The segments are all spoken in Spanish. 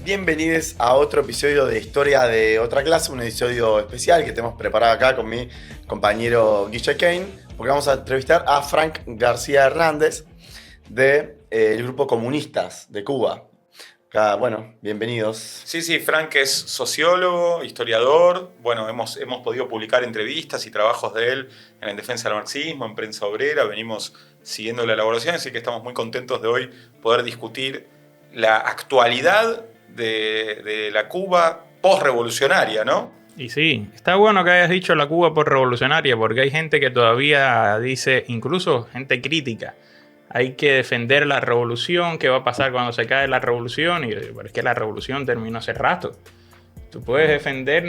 bienvenidos a otro episodio de Historia de Otra Clase, un episodio especial que tenemos preparado acá con mi compañero Guille Kane, porque vamos a entrevistar a Frank García Hernández del grupo Comunistas de Cuba. Acá, bueno, bienvenidos. Sí, Frank es sociólogo, historiador. Bueno, hemos podido publicar entrevistas y trabajos de él en defensa del marxismo, en Prensa Obrera. Venimos siguiendo la elaboración, así que estamos muy contentos de hoy poder discutir la actualidad de la Cuba post-revolucionaria, ¿no? Y sí, está bueno que hayas dicho la Cuba post-revolucionaria, porque hay gente que todavía dice, incluso gente crítica, hay que defender la revolución, qué va a pasar cuando se cae la revolución, y es que la revolución terminó hace rato. Tú puedes defender,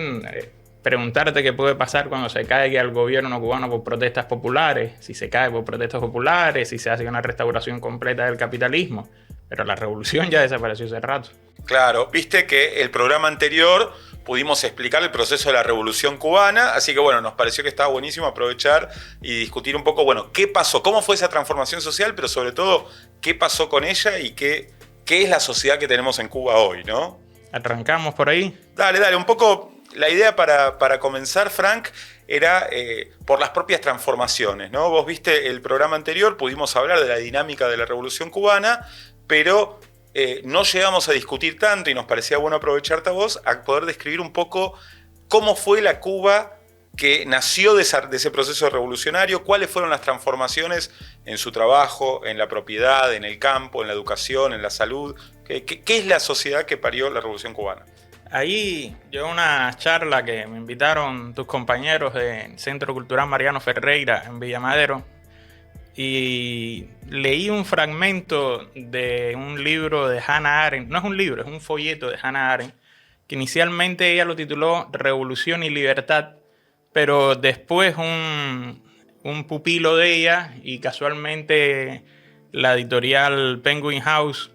preguntarte qué puede pasar cuando se caiga el gobierno cubano por protestas populares, si se cae por protestas populares, si se hace una restauración completa del capitalismo, pero la revolución ya desapareció hace rato. Claro, viste que el programa anterior pudimos explicar el proceso de la Revolución Cubana, así que bueno, nos pareció que estaba buenísimo aprovechar y discutir un poco, bueno, qué pasó, cómo fue esa transformación social, pero sobre todo, qué pasó con ella y qué es la sociedad que tenemos en Cuba hoy, ¿no? ¿Arrancamos por ahí? Dale, un poco la idea para comenzar, Frank, era por las propias transformaciones, ¿no? Vos viste el programa anterior, pudimos hablar de la dinámica de la Revolución Cubana, pero no llegamos a discutir tanto y nos parecía bueno aprovecharte a vos a poder describir un poco cómo fue la Cuba que nació de ese proceso revolucionario, cuáles fueron las transformaciones en su trabajo, en la propiedad, en el campo, en la educación, en la salud. ¿Qué es la sociedad que parió la Revolución Cubana? Ahí yo una charla que me invitaron tus compañeros del Centro Cultural Mariano Ferreira en Villa Madero, y leí un fragmento de un libro de Hannah Arendt. No es un libro, es un folleto de Hannah Arendt, que inicialmente ella lo tituló Revolución y Libertad, pero después un pupilo de ella, y casualmente la editorial Penguin House,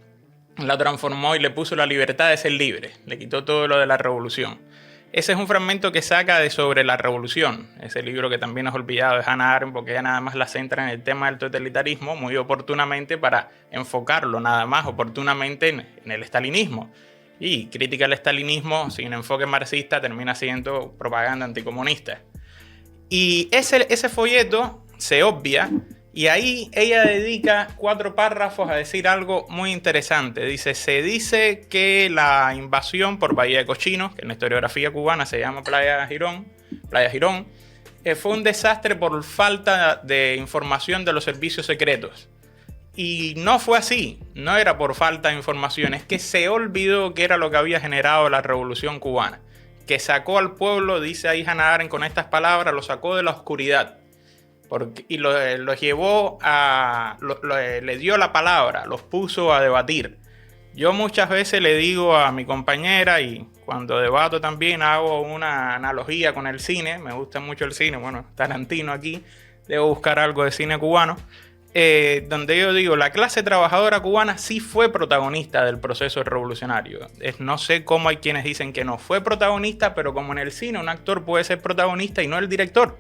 la transformó y le puso La libertad de ser libre, le quitó todo lo de la revolución. Ese es un fragmento que saca de Sobre la Revolución, ese libro que también es olvidado de Hannah Arendt, porque ella nada más la centra en el tema del totalitarismo muy oportunamente para enfocarlo nada más oportunamente en el estalinismo. Y crítica al estalinismo sin enfoque marxista termina siendo propaganda anticomunista. Y ese folleto se obvia, y ahí ella dedica 4 párrafos a decir algo muy interesante. Se dice que la invasión por Bahía de Cochinos, que en la historiografía cubana se llama Playa Girón, fue un desastre por falta de información de los servicios secretos. Y no fue así, no era por falta de información, es que se olvidó que era lo que había generado la Revolución Cubana, que sacó al pueblo, dice ahí Hannah Arendt con estas palabras, lo sacó de la oscuridad. Y los llevó le dio la palabra, los puso a debatir. Yo muchas veces le digo a mi compañera, y cuando debato también hago una analogía con el cine, me gusta mucho el cine, bueno, Tarantino aquí, debo buscar algo de cine cubano, donde yo digo, la clase trabajadora cubana sí fue protagonista del proceso revolucionario. No sé cómo hay quienes dicen que no fue protagonista, pero como en el cine un actor puede ser protagonista y no el director.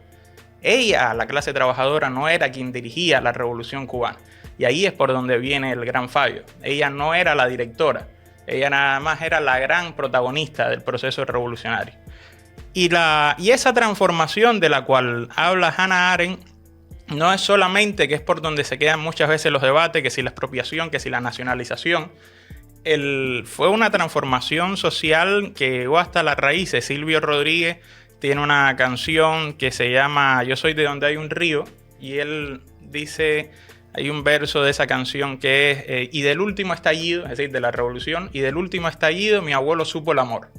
Ella, la clase trabajadora, no era quien dirigía la Revolución Cubana. Y ahí es por donde viene el gran fallo. Ella no era la directora. Ella nada más era la gran protagonista del proceso revolucionario. Y esa transformación de la cual habla Hannah Arendt no es solamente, que es por donde se quedan muchas veces los debates, que si la expropiación, que si la nacionalización. Fue una transformación social que llegó hasta las raíces. Silvio Rodríguez tiene una canción que se llama Yo soy de donde hay un río, y él dice, hay un verso de esa canción que es y del último estallido, es decir, de la revolución, y del último estallido mi abuelo supo el amor.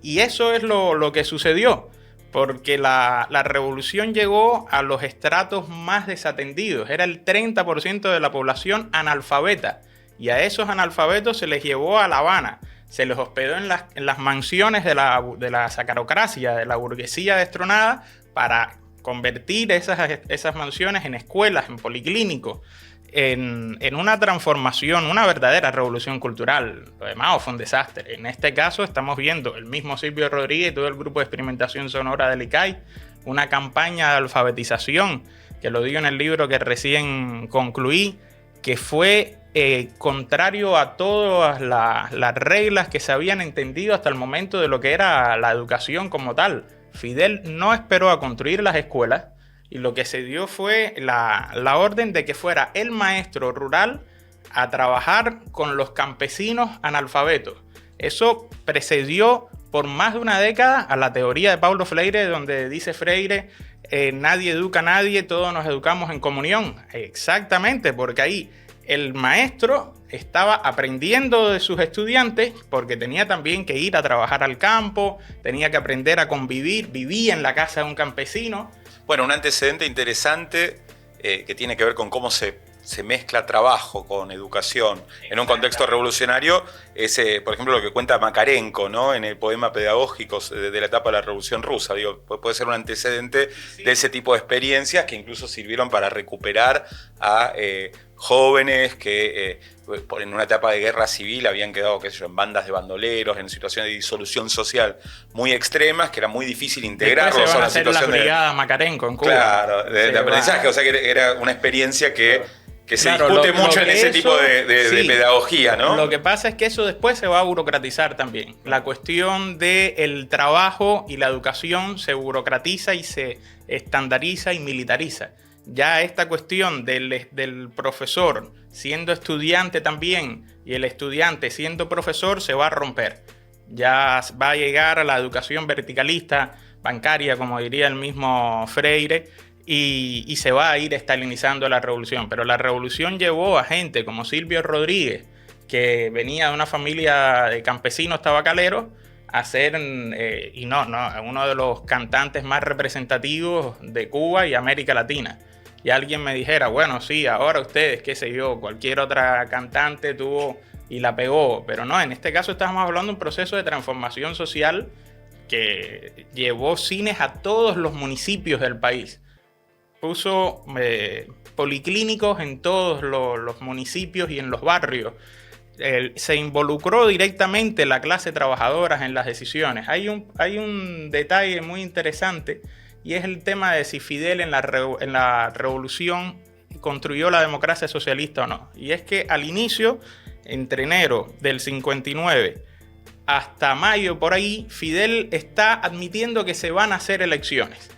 Y eso es lo que sucedió, porque la revolución llegó a los estratos más desatendidos. Era el 30% de la población analfabeta, y a esos analfabetos se les llevó a La Habana. Se les hospedó en las mansiones de la sacarocracia, de la burguesía destronada, para convertir esas mansiones en escuelas, en policlínicos, en una transformación, una verdadera revolución cultural. Lo demás fue un desastre. En este caso estamos viendo el mismo Silvio Rodríguez y todo el grupo de experimentación sonora del ICAI, una campaña de alfabetización, que lo digo en el libro que recién concluí, que fue contrario a todas las reglas que se habían entendido hasta el momento de lo que era la educación como tal. Fidel no esperó a construir las escuelas y lo que se dio fue la orden de que fuera el maestro rural a trabajar con los campesinos analfabetos. Eso precedió por más de una década a la teoría de Paulo Freire, donde dice Freire, nadie educa a nadie, todos nos educamos en comunión. Exactamente, porque ahí el maestro estaba aprendiendo de sus estudiantes porque tenía también que ir a trabajar al campo, tenía que aprender a convivir, vivía en la casa de un campesino. Bueno, un antecedente interesante que tiene que ver con cómo se mezcla trabajo con educación en un contexto revolucionario es, por ejemplo, lo que cuenta Makarenko, ¿no? En el poema pedagógico de la etapa de la Revolución Rusa. Digo, puede ser un antecedente de ese tipo de experiencias que incluso sirvieron para recuperar a jóvenes que en una etapa de guerra civil habían quedado, qué sé yo, en bandas de bandoleros, en situaciones de disolución social muy extremas, que era muy difícil integrarlos. Después se van a a hacer la brigada Makarenko en Cuba. Claro, de aprendizaje, o sea que era una experiencia que se discute mucho en ese tipo de pedagogía, ¿no? Lo que pasa es que eso después se va a burocratizar también. La cuestión del trabajo y la educación se burocratiza y se estandariza y militariza. Ya esta cuestión del profesor siendo estudiante también y el estudiante siendo profesor se va a romper. Ya va a llegar a la educación verticalista, bancaria, como diría el mismo Freire, y se va a ir estalinizando la revolución. Pero la revolución llevó a gente como Silvio Rodríguez, que venía de una familia de campesinos tabacaleros, a ser uno de los cantantes más representativos de Cuba y América Latina. Y alguien me dijera, bueno, sí, ahora ustedes, qué sé yo, cualquier otra cantante tuvo y la pegó. Pero no, en este caso estamos hablando de un proceso de transformación social que llevó cines a todos los municipios del país. Puso policlínicos en todos los municipios y en los barrios. Se involucró directamente la clase trabajadora en las decisiones. Hay un detalle muy interesante y es el tema de si Fidel en la revolución construyó la democracia socialista o no. Y es que al inicio, entre enero del 59 hasta mayo por ahí, Fidel está admitiendo que se van a hacer elecciones.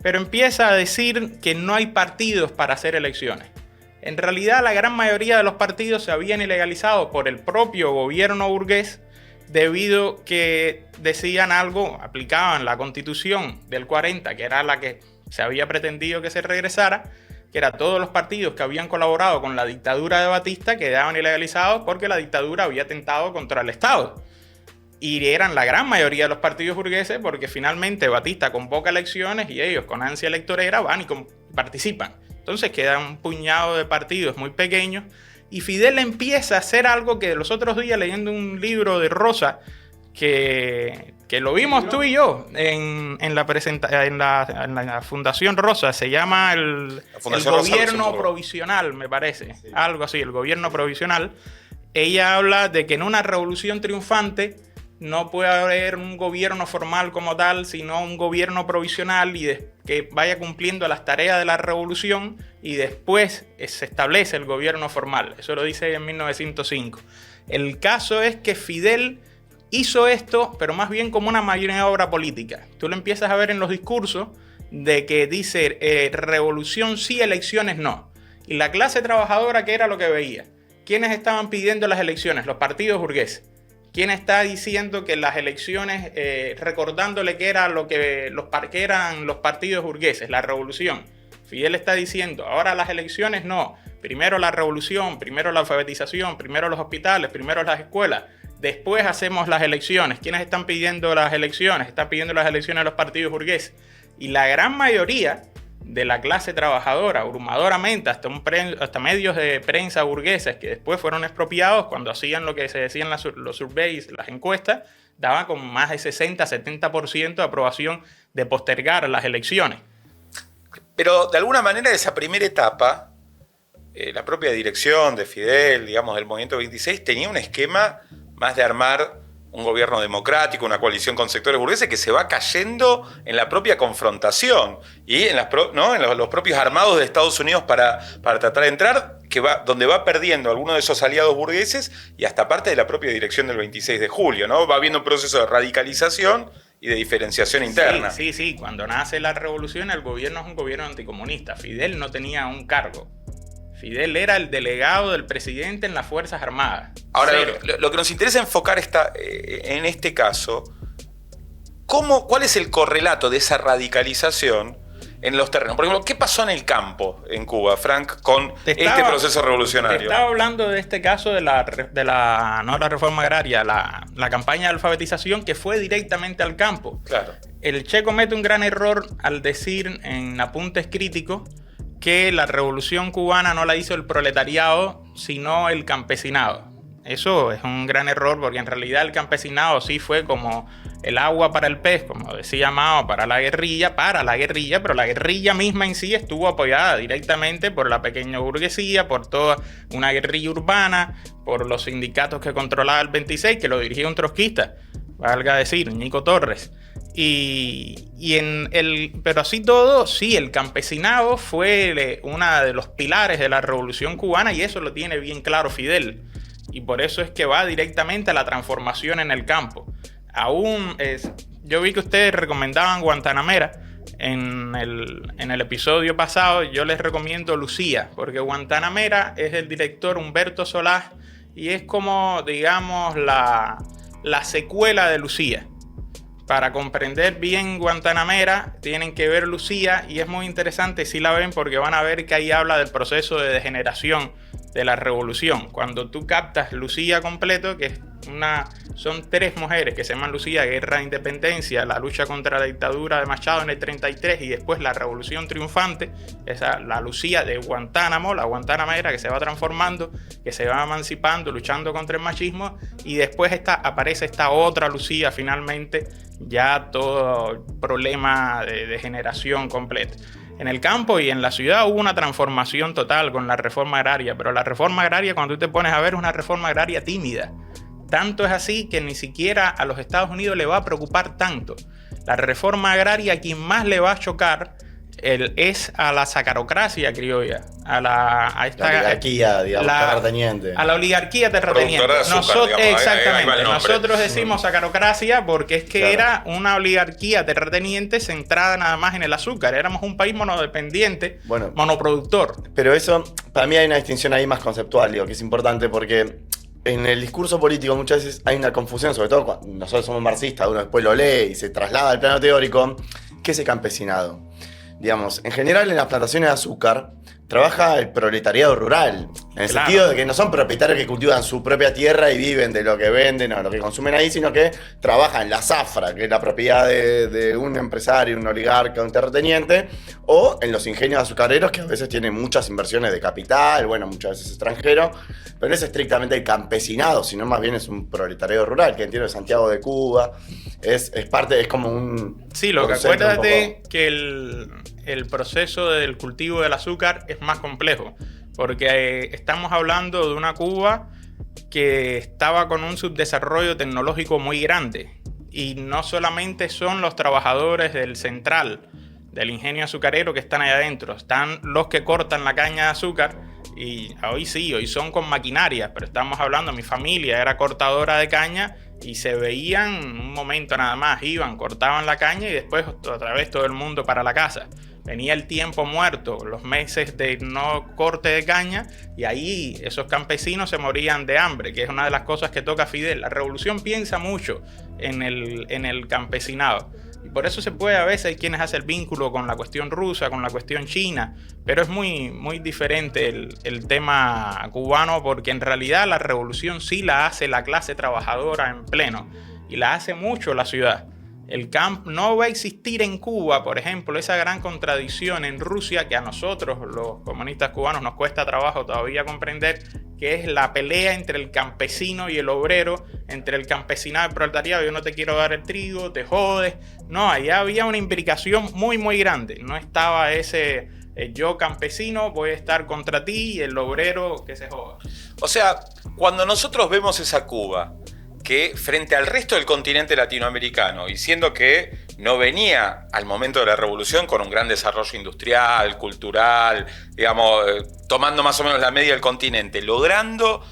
Pero empieza a decir que no hay partidos para hacer elecciones. En realidad, la gran mayoría de los partidos se habían ilegalizado por el propio gobierno burgués debido que decían algo, aplicaban la Constitución del 40, que era la que se había pretendido que se regresara, que era todos los partidos que habían colaborado con la dictadura de Batista quedaban ilegalizados porque la dictadura había atentado contra el Estado. Y eran la gran mayoría de los partidos burgueses porque finalmente Batista convoca elecciones y ellos con ansia electorera van y participan. Entonces queda un puñado de partidos muy pequeños y Fidel empieza a hacer algo que los otros días leyendo un libro de Rosa que lo vimos tú y yo en la Fundación Rosa, se llama el Gobierno Provisional, me parece, sí. Algo así, el Gobierno Provisional. Ella habla de que en una revolución triunfante no puede haber un gobierno formal como tal, sino un gobierno provisional que vaya cumpliendo las tareas de la revolución y después se establece el gobierno formal. Eso lo dice en 1905. El caso es que Fidel hizo esto, pero más bien como una maniobra política. Tú lo empiezas a ver en los discursos de que dice revolución sí, elecciones no. Y la clase trabajadora, ¿qué era lo que veía? ¿Quiénes estaban pidiendo las elecciones? Los partidos burgueses. ¿Quién está diciendo que las elecciones, recordándole que eran los partidos burgueses, la revolución? Fidel está diciendo, ahora las elecciones no, primero la revolución, primero la alfabetización, primero los hospitales, primero las escuelas, después hacemos las elecciones. ¿Quiénes están pidiendo las elecciones? Están pidiendo las elecciones los partidos burgueses. Y la gran mayoría de la clase trabajadora, abrumadoramente, hasta medios de prensa burgueses que después fueron expropiados cuando hacían lo que se decían los surveys, las encuestas, daban con más de 60-70% de aprobación de postergar las elecciones. Pero de alguna manera esa primera etapa, la propia dirección de Fidel, digamos, del Movimiento 26, tenía un esquema más de armar un gobierno democrático, una coalición con sectores burgueses que se va cayendo en la propia confrontación y en los propios armados de Estados Unidos para tratar de entrar, donde va perdiendo algunos de esos aliados burgueses y hasta parte de la propia dirección del 26 de julio, ¿no? Va habiendo un proceso de radicalización y de diferenciación interna. Sí. Cuando nace la revolución, el gobierno es un gobierno anticomunista. Fidel no tenía un cargo. Fidel era el delegado del presidente en las Fuerzas Armadas. Ahora, lo que nos interesa enfocar en este caso, ¿cuál es el correlato de esa radicalización en los terrenos? Por ejemplo, ¿qué pasó en el campo en Cuba, Frank, con este proceso revolucionario? Te estaba hablando de este caso no la reforma agraria, la campaña de alfabetización que fue directamente al campo. Claro. El Che comete un gran error al decir en apuntes críticos que la revolución cubana no la hizo el proletariado, sino el campesinado. Eso es un gran error porque en realidad el campesinado sí fue como el agua para el pez, como decía Mao, para la guerrilla, pero la guerrilla misma en sí estuvo apoyada directamente por la pequeña burguesía, por toda una guerrilla urbana, por los sindicatos que controlaba el 26, que lo dirigía un trotskista, valga decir, Ñico Torres. Pero así todo, sí, el campesinado fue uno de los pilares de la revolución cubana y eso lo tiene bien claro Fidel. Y por eso es que va directamente a la transformación en el campo. Yo vi que ustedes recomendaban Guantanamera en el episodio pasado. Yo les recomiendo Lucía, porque Guantanamera es del director Humberto Solás y es como, digamos, la secuela de Lucía. Para comprender bien Guantanamera tienen que ver Lucía y es muy interesante si la ven porque van a ver que ahí habla del proceso de degeneración de la revolución. Cuando tú captas Lucía completo, que son 3 mujeres que se llaman Lucía, Guerra de Independencia, la lucha contra la dictadura de Machado en el 33 y después la Revolución Triunfante, la Lucía de Guantánamo, la Guantanamera que se va transformando, que se va emancipando, luchando contra el machismo y después aparece esta otra Lucía finalmente, ya todo problema de generación completa. En el campo y en la ciudad hubo una transformación total con la reforma agraria, pero la reforma agraria, cuando tú te pones a ver, es una reforma agraria tímida. Tanto es así que ni siquiera a los Estados Unidos le va a preocupar tanto. La reforma agraria a quien más le va a chocar es a la sacarocracia criolla, a esta la oligarquía, digamos, terrateniente. A la oligarquía terrateniente. Exactamente. Nosotros decimos sacarocracia porque es que era una oligarquía terrateniente centrada nada más en el azúcar. Éramos un país monodependiente, monoproductor. Pero eso, para mí hay una distinción ahí más conceptual, digo, que es importante porque en el discurso político muchas veces hay una confusión, sobre todo cuando nosotros somos marxistas, uno después lo lee y se traslada al plano teórico. ¿Qué es el campesinado? Digamos, en general en las plantaciones de azúcar trabaja el proletariado rural, en el sentido de que no son propietarios que cultivan su propia tierra y viven de lo que venden o lo que consumen ahí, sino que trabajan en la zafra, que es la propiedad de un empresario, un oligarca, un terrateniente, o en los ingenios azucareros, que a veces tienen muchas inversiones de capital, muchas veces extranjero, pero no es estrictamente el campesinado, sino más bien es un proletariado rural, que entiendo de Santiago de Cuba, es como un... Sí, lo que acuérdate que el proceso del cultivo del azúcar es más complejo, porque estamos hablando de una Cuba que estaba con un subdesarrollo tecnológico muy grande, y no solamente son los trabajadores del central, del ingenio azucarero que están ahí adentro, están los que cortan la caña de azúcar, y hoy son con maquinaria, pero estamos hablando, mi familia era cortadora de caña, y se veían un momento nada más, cortaban la caña y después otra vez todo el mundo para la casa. Venía el tiempo muerto, los meses de no corte de caña, y ahí esos campesinos se morían de hambre, que es una de las cosas que toca Fidel. La revolución piensa mucho en el campesinado. Y por eso se puede, a veces hay quienes hacen el vínculo con la cuestión rusa, con la cuestión china, pero es muy, muy diferente el tema cubano, porque en realidad la revolución sí la hace la clase trabajadora en pleno, y la hace mucho la ciudad. No va a existir en Cuba, por ejemplo, esa gran contradicción en Rusia que a nosotros, los comunistas cubanos, nos cuesta trabajo todavía comprender, que es la pelea entre el campesino y el obrero, entre el campesinado y el proletariado. Yo no te quiero dar el trigo, te jodes. No, allá había una imbricación muy, muy grande. No estaba ese yo campesino voy a estar contra ti y el obrero que se joda. O sea, cuando nosotros vemos esa Cuba que frente al resto del continente latinoamericano, y siendo que no venía al momento de la revolución con un gran desarrollo industrial, cultural, digamos, tomando más o menos la media del continente, logrando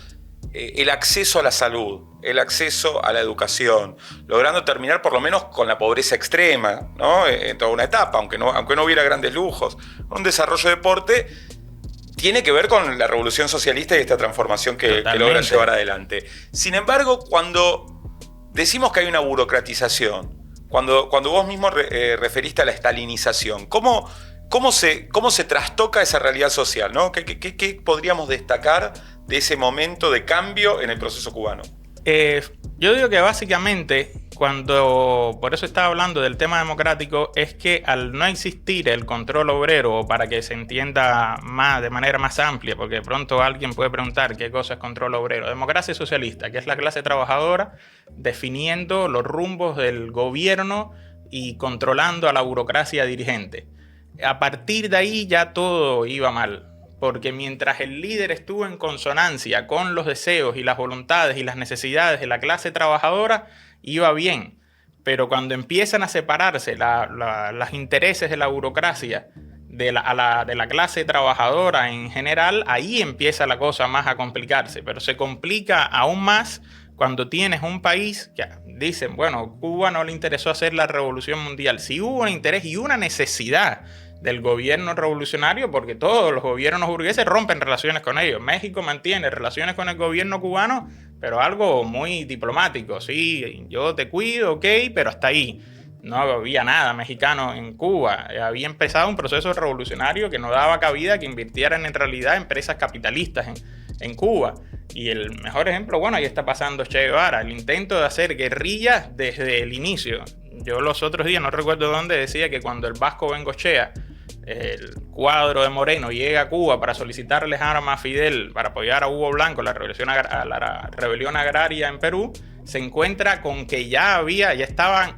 el acceso a la salud, el acceso a la educación, logrando terminar por lo menos con la pobreza extrema, ¿no? En toda una etapa, aunque no hubiera grandes lujos. Un desarrollo de deporte tiene que ver con la revolución socialista y esta transformación que logra llevar adelante. Sin embargo, cuando decimos que hay una burocratización, cuando vos mismo referiste a la estalinización, ¿cómo se trastoca esa realidad social, ¿no? ¿Qué podríamos destacar de ese momento de cambio en el proceso cubano? Yo digo que básicamente, por eso estaba hablando del tema democrático, es que al no existir el control obrero, o para que se entienda de manera más amplia, porque de pronto alguien puede preguntar qué cosa es control obrero. Democracia socialista, que es la clase trabajadora definiendo los rumbos del gobierno y controlando a la burocracia dirigente. A partir de ahí ya todo iba mal. Porque mientras el líder estuvo en consonancia con los deseos y las voluntades y las necesidades de la clase trabajadora, iba bien. Pero cuando empiezan a separarse los intereses de la burocracia de la clase trabajadora en general, ahí empieza la cosa más a complicarse. Pero se complica aún más cuando tienes un país que dicen, bueno, Cuba no le interesó hacer la revolución mundial. Sí hubo un interés y una necesidad del gobierno revolucionario, porque todos los gobiernos burgueses rompen relaciones con ellos. México mantiene relaciones con el gobierno cubano, pero algo muy diplomático. Sí, yo te cuido, ok, pero hasta ahí. No había nada mexicano en Cuba. Había empezado un proceso revolucionario que no daba cabida que invirtieran en realidad empresas capitalistas en Cuba. Y el mejor ejemplo, bueno, ahí está pasando Che Guevara, el intento de hacer guerrillas desde el inicio. Yo los otros días, no recuerdo dónde, decía que cuando el Vasco Bengochea, el cuadro de Moreno, llega a Cuba para solicitarles armas a Fidel para apoyar a Hugo Blanco, la rebelión agraria en Perú, se encuentra con que ya estaban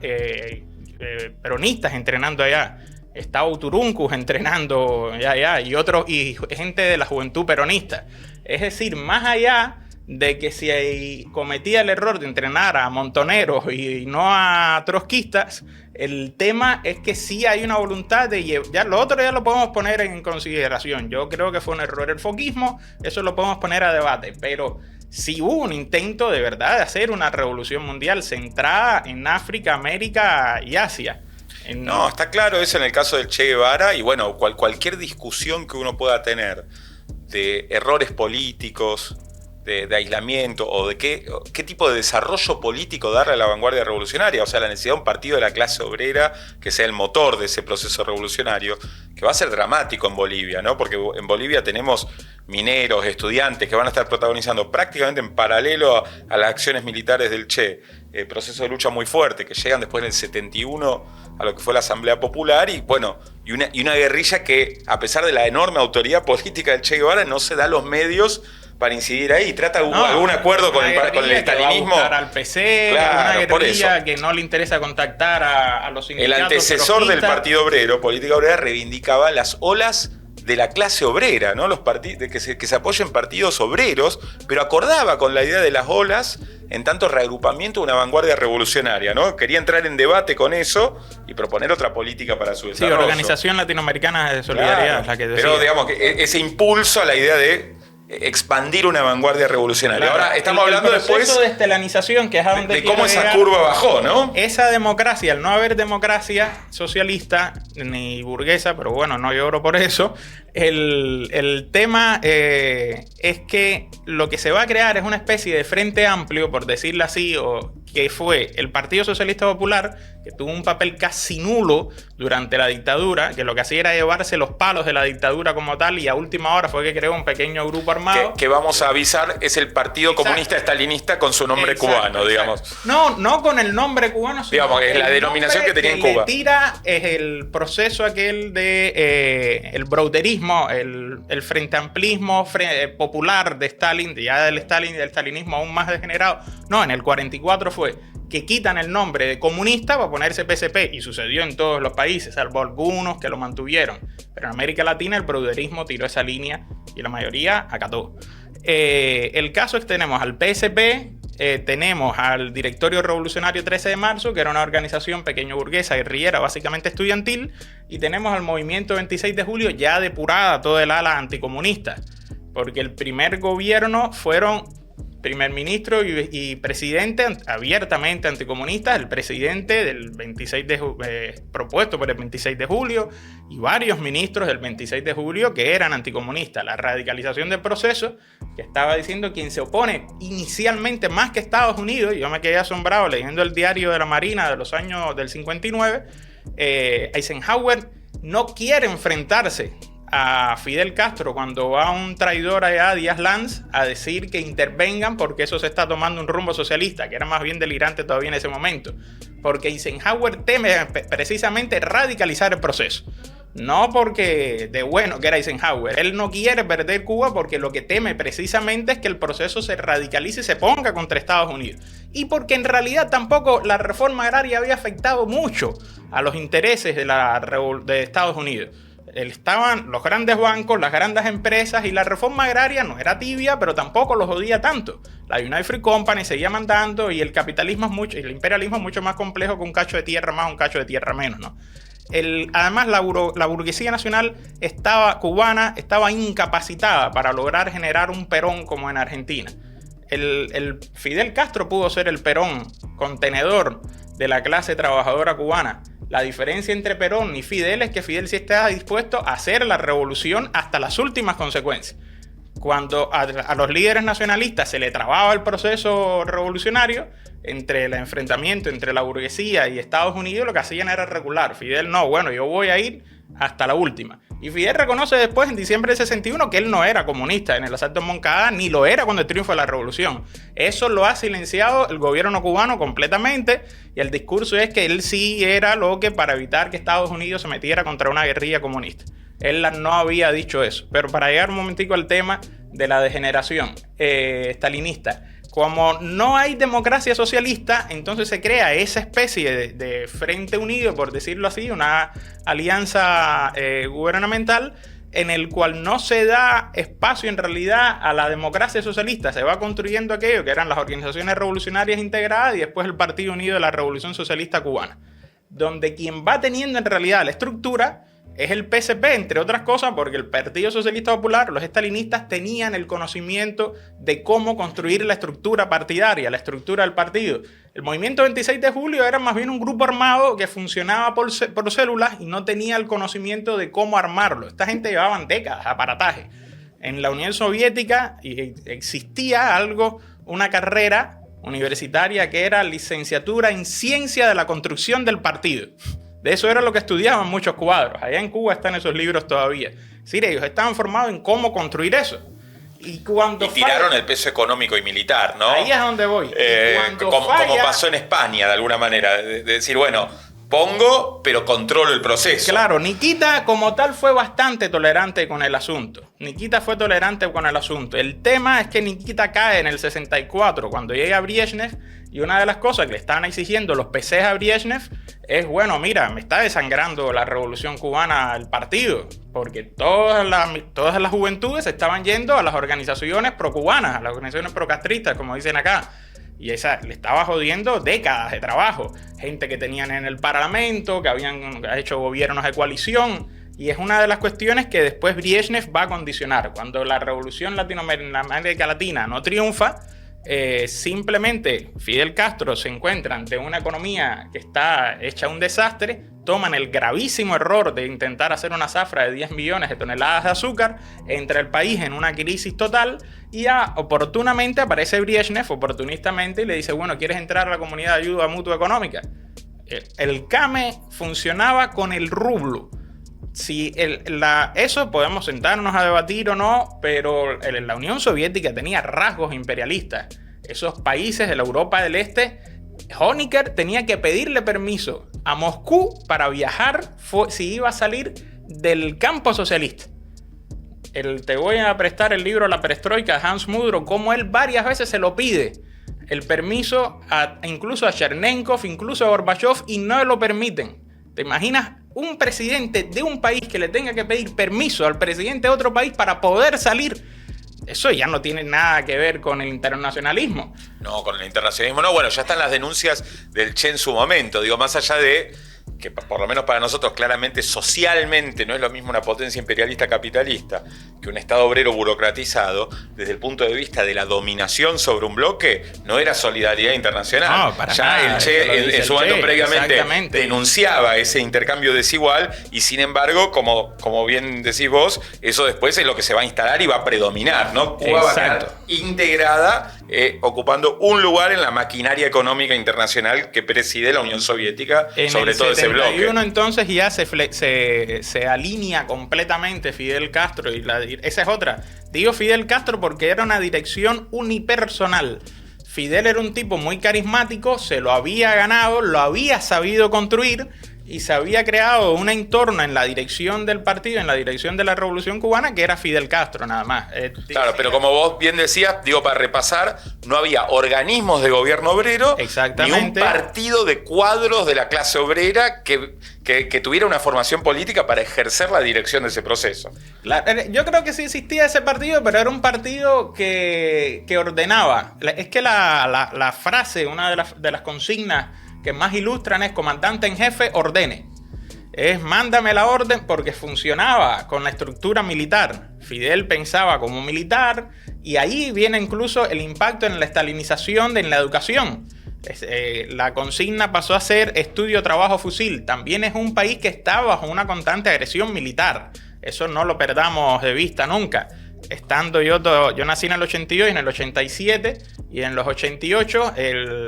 peronistas entrenando allá. Estaba Uturuncus entrenando allá y gente de la juventud peronista. Es decir, más allá de que si cometía el error de entrenar a montoneros y no a trotskistas, el tema es que sí hay una voluntad de ya lo otro ya lo podemos poner en consideración. Yo creo que fue un error el foquismo, eso lo podemos poner a debate, pero sí hubo un intento de verdad de hacer una revolución mundial centrada en África, América y Asia. No, está claro eso en el caso del Che Guevara, y bueno, cualquier discusión que uno pueda tener de errores políticos, de aislamiento, o de qué tipo de desarrollo político darle a la vanguardia revolucionaria, o sea, la necesidad de un partido de la clase obrera que sea el motor de ese proceso revolucionario, que va a ser dramático en Bolivia, ¿no? Porque en Bolivia tenemos mineros, estudiantes que van a estar protagonizando prácticamente en paralelo a las acciones militares del Che, proceso de lucha muy fuerte, que llegan después del 71 a lo que fue la Asamblea Popular, y bueno, y una guerrilla que, a pesar de la enorme autoridad política del Che Guevara, no se da los medios para incidir ahí. ¿Trata algún acuerdo con el estalinismo? Al PC, claro, una guerrilla que no le interesa contactar a los sindicatos. El antecesor del Partido Obrero, Política Obrera, reivindicaba las olas de la clase obrera, ¿no? Que se apoyen partidos obreros, pero acordaba con la idea de las olas en tanto reagrupamiento de una vanguardia revolucionaria, ¿no? Quería entrar en debate con eso y proponer otra política para su desarrollo. Sí, Organización Latinoamericana de Solidaridad, claro, la que decía. Pero digamos que ese impulso a la idea de expandir una vanguardia revolucionaria. Claro, ahora estamos hablando después de estelanización, que es a donde de cómo esa curva bajó, ¿no? Esa democracia, al no haber democracia socialista ni burguesa, pero bueno, no lloro por eso. El tema es que lo que se va a crear es una especie de frente amplio, por decirlo así, o que fue el Partido Socialista Popular, que tuvo un papel casi nulo durante la dictadura, que lo que hacía era llevarse los palos de la dictadura como tal, y a última hora fue que creó un pequeño grupo armado. Que vamos a avisar, es el Partido Comunista Estalinista con su nombre cubano, digamos. No con el nombre cubano, sino digamos, es la denominación que tenía en Cuba. Le tira es el proceso aquel de el browderismo, el frente amplismo popular de Stalin, ya del stalinismo aún más degenerado. No, en el 44 fue que quitan el nombre de comunista para ponerse PSP, y sucedió en todos los países, salvo algunos que lo mantuvieron. Pero en América Latina el browderismo tiró esa línea y la mayoría acató. El caso es que tenemos al PSP, tenemos al Directorio Revolucionario 13 de Marzo, que era una organización pequeño burguesa, guerrillera, básicamente estudiantil, y tenemos al Movimiento 26 de Julio ya depurada toda el ala anticomunista, porque el primer gobierno fueron primer ministro y presidente abiertamente anticomunistas, el presidente del 26 propuesto por el 26 de julio y varios ministros del 26 de julio que eran anticomunistas. La radicalización del proceso, que estaba diciendo quien se opone inicialmente más que Estados Unidos, yo me quedé asombrado leyendo el diario de la Marina de los años del 59, Eisenhower no quiere enfrentarse a Fidel Castro cuando va un traidor allá, Díaz Lanz, a decir que intervengan porque eso se está tomando un rumbo socialista, que era más bien delirante todavía en ese momento. Porque Eisenhower teme precisamente radicalizar el proceso. No porque de bueno que era Eisenhower. Él no quiere perder Cuba porque lo que teme precisamente es que el proceso se radicalice y se ponga contra Estados Unidos. Y porque en realidad tampoco la reforma agraria había afectado mucho a los intereses de Estados Unidos. Estaban los grandes bancos, las grandes empresas, y la reforma agraria no era tibia, pero tampoco los odía tanto. La United Fruit Company seguía mandando, y el capitalismo el imperialismo es mucho más complejo que un cacho de tierra más, un cacho de tierra menos, ¿no? Además, la burguesía nacional cubana estaba incapacitada para lograr generar un Perón como en Argentina. El Fidel Castro pudo ser el Perón contenedor de la clase trabajadora cubana. La diferencia entre Perón y Fidel es que Fidel sí estaba dispuesto a hacer la revolución hasta las últimas consecuencias. Cuando a los líderes nacionalistas se le trababa el proceso revolucionario, entre el enfrentamiento entre la burguesía y Estados Unidos, lo que hacían era regular. Fidel no, bueno, yo voy a ir hasta la última. Y Fidel reconoce después, en diciembre del 61, que él no era comunista en el asalto en Moncada, ni lo era cuando el triunfo de la revolución. Eso lo ha silenciado el gobierno cubano completamente, y el discurso es que él sí era lo que para evitar que Estados Unidos se metiera contra una guerrilla comunista. Él no había dicho eso. Pero para llegar un momentico al tema de la degeneración stalinista, como no hay democracia socialista, entonces se crea esa especie de frente unido, por decirlo así, una alianza gubernamental en el cual no se da espacio en realidad a la democracia socialista. Se va construyendo aquello que eran las organizaciones revolucionarias integradas y después el Partido Unido de la Revolución Socialista Cubana, donde quien va teniendo en realidad la estructura es el PSP, entre otras cosas, porque el Partido Socialista Popular, los estalinistas, tenían el conocimiento de cómo construir la estructura partidaria, la estructura del partido. El movimiento 26 de julio era más bien un grupo armado que funcionaba por células y no tenía el conocimiento de cómo armarlo. Esta gente llevaban décadas de aparataje. En la Unión Soviética existía una carrera universitaria que era licenciatura en Ciencia de la Construcción del Partido. De eso era lo que estudiaban muchos cuadros. Allá en Cuba están esos libros todavía. Es decir, ellos estaban formados en cómo construir eso. Y tiraron el peso económico y militar, ¿no? Ahí es donde voy. Como pasó en España, de alguna manera. De decir, bueno, pongo, pero controlo el proceso. Claro, Nikita como tal fue bastante tolerante con el asunto. Nikita fue tolerante con el asunto. El tema es que Nikita cae en el 64, cuando llega Brezhnev, y una de las cosas que le estaban exigiendo los PCs a Brezhnev es, bueno, mira, me está desangrando la revolución cubana el partido, porque todas las juventudes estaban yendo a las organizaciones pro-cubanas, a las organizaciones pro-castristas, como dicen acá. Y esa le estaba jodiendo décadas de trabajo. Gente que tenían en el Parlamento, que habían hecho gobiernos de coalición. Y es una de las cuestiones que después Brezhnev va a condicionar. Cuando la revolución en América Latina no triunfa, simplemente Fidel Castro se encuentra ante una economía que está hecha un desastre, toman el gravísimo error de intentar hacer una zafra de 10 millones de toneladas de azúcar, entra el país en una crisis total y ya oportunamente aparece Brezhnev, oportunistamente, y le dice, bueno, ¿quieres entrar a la Comunidad de Ayuda Mutua Económica? El CAME funcionaba con el rublo. Eso podemos sentarnos a debatir o no, pero la Unión Soviética tenía rasgos imperialistas. Esos países de la Europa del Este, Honecker tenía que pedirle permiso a Moscú para viajar si iba a salir del campo socialista. Te voy a prestar el libro La Perestroika de Hans Mudro, como él varias veces se lo pide, el permiso incluso a Chernenkov, incluso a Gorbachev, y no lo permiten. ¿Te imaginas un presidente de un país que le tenga que pedir permiso al presidente de otro país para poder salir Eso ya no tiene nada que ver con el internacionalismo. No, con el internacionalismo no. Bueno, ya están las denuncias del Che en su momento. Digo, más allá de que por lo menos para nosotros claramente socialmente no es lo mismo una potencia imperialista capitalista que un Estado obrero burocratizado, desde el punto de vista de la dominación sobre un bloque, no era solidaridad internacional. No, para ya nada, el Che en su momento previamente denunciaba ese intercambio desigual y sin embargo, como bien decís vos, eso después es lo que se va a instalar y va a predominar, ¿no? Cuba va a quedar integrada, ocupando un lugar en la maquinaria económica internacional que preside la Unión Soviética, sobre todo ese bloque. Entonces ya se alinea completamente Fidel Castro y esa es otra. Digo Fidel Castro porque era una dirección unipersonal. Fidel era un tipo muy carismático, se lo había ganado, lo había sabido construir y se había creado un entorno en la dirección del partido, en la dirección de la Revolución Cubana, que era Fidel Castro nada más. Claro, pero como vos bien decías, digo, para repasar, no había organismos de gobierno obrero, ni un partido de cuadros de la clase obrera que tuviera una formación política para ejercer la dirección de ese proceso. Yo creo que sí existía ese partido, pero era un partido que ordenaba. Es que la frase, una de las consignas que más ilustran es comandante en jefe, ordene. Es mándame la orden porque funcionaba con la estructura militar. Fidel pensaba como militar y ahí viene incluso el impacto en la estalinización en la educación. La consigna pasó a ser estudio, trabajo, fusil. También es un país que está bajo una constante agresión militar. Eso no lo perdamos de vista nunca. Yo nací en el 82 y en el 87 y en los 88